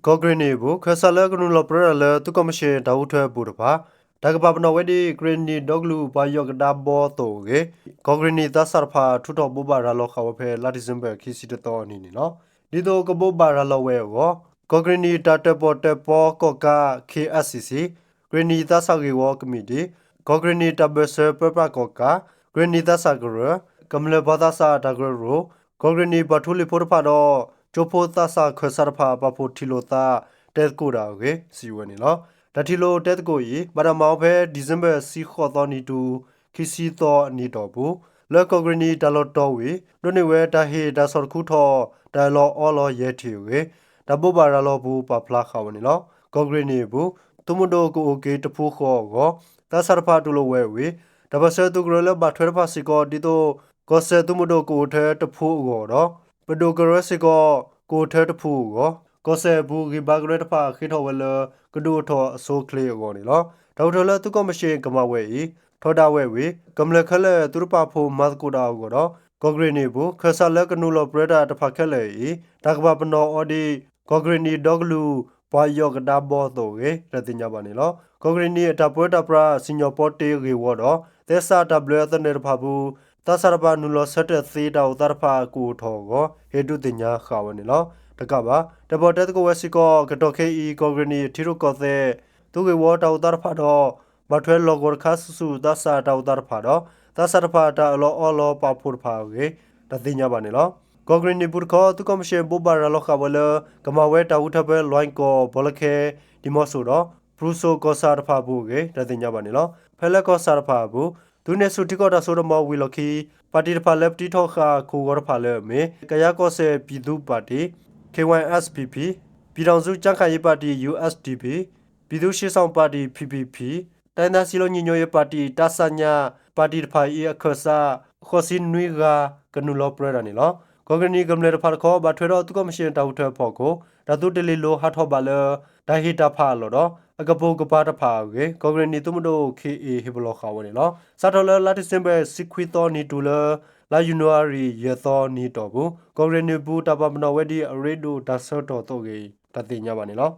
ကောဂရနီဘူးခဆာလကနုလပရလတုကမရှိဒါဝထွဲပူတပါဒါကပပနဝဒီဂရနီဒေါဂလူပါယောကဒါဘောတိုကေကောဂရနီသဆာဖာထူတော်ဘောဘာရလောခဝဖဲလာဒီဇမ်ဘခီစီတတော်အနီနီနော်ဒီတော့ကဘောဘာရလောဝဲကိုကောဂရနီတာတပေါ်တပေါ်ကောကာ KSCC ဂရနီသဆာဂေဝကမီတီကောဂရနီတဘဆပပကောကာဂရနီသဆာဂရကမလဘာသာစာဒါဂရရိုကောဂရနီပထူလီဖိုဖာတော့ချိုဖိုသဆာခဆာဖာပဖိုတီလိုတာတဲကိုတာကေစီဝနီနော်ဒါတီလိုတဲကိုရီမရမောဖဲဒီဇမ်ဘာစီခေါ်တော်နီတူခီစီတော်နီတော်ဘူးလက်ကောဂရနီတလော်တော်ဝေဒိုနေဝဲတာဟေဒါဆော်ခုထော်ဒါလော်အော်လော်ရဲတီဝေဒါဘောဘာရလော်ဘူးပပလာခဝနီနော်ကောဂရနီဘူးသူမဒိုကိုအိုကေတဖူခေါ်ကိုသဆာဖာတူလိုဝဲဝေဒါဘဆဲတူဂရလဘထွဲဖာစီကောဒီတိုကောဆဲသူမဒိုကိုထဲတဖူကိုတော့ပဒိုဂရစီကိုထဲတဖူကိုကောဆဲဘူးဂီဘာဂရတဖာခိထောဝဲလကဒိုထောအဆိုးကလေးကိုနီနော်ဒေါက်တာလသူကမရှိကမဝဲဤထောဒါဝဲဝေကမလခလဲသူရပဖိုမတ်ကိုဒါကိုတော့ကောဂရနီဘူးခဆာလကနူလပရဒါတဖာခက်လဲဤဒါကပပနောအော်ဒီကောဂရနီဒေါဂလူပွာယောကဒါဘောတိုကေရတင်ညာပါနေလောကောဂရနီအတပွဲတပရာစင်ညောပေါ်တေဂေဝတော့သက်စာတဘလတနေဖာဘူးသဆရပါနူလဆက်တဲ့သေးတောက်တရဖာကိုထောကိုဟေတုတင်ညာခါဝနေလောတကပါတပေါ်တက်ကိုဝစီကောကတော့ခေဤကောဂရနီထီရုကောတဲ့သူကေဝတောက်တရဖာတော့မထွဲလောဂောခါဆူသဆာတောက်တရဖာတော့သဆရဖာတာလောအောလောပဖူဖာကေတတင်ညာပါနေလောကောဂရနီပူခေါ်သူကမရှိဘောဘာရလောခဝလကမဝဲတာဝထပဲလွိုင်းကောဘလခဲဒီမော့ဆိုတော့ပရူဆိုကောဆာရဖာဘူးကေတတင်ညာပါနေလောဖဲလက်ကောဆာရဖာဘူးသူနေစုတိကောတာဆိုတော့မဝီလခီပါတီတဖာလက်တီထောခါကိုဂောဖာလဲမေကရကောဆေပြည်သူပါတီ KYSPP ပြည်ထောင်စုကြံ့ခိုင်ရေးပါတီ USDP ပြည်သူ့ရှေ့ဆောင်ပါတီ PPP တိုင်းသားစီလိုညီညွတ်ရေးပါတီတာဆာညာပါတီတဖာဤအခဆာခေါ်စင်နွေကကနူလောပရဒနီလောကောဂနီကမလေတဖာခေါ်ဘာထွေတော့သူကမရှင်တောက်ထွဲဖို့ကိုဒါသူတလီလိုဟာထောပါလဒါဟီတာဖာလောတော့အကပုကပါတဖာကေကောဂရနီသူမတို့ KA ဟေဘလောခါဝနေလောစာတော်လာတိစင်ပဲစီခွီတော်နီတူလာလာယူနိုရီရသောနီတော်ဘူးကောဂရနီဘူးတပမနဝဒီအရေဒိုဒါဆော့တော်တော့ကေတတိညာပါနေလော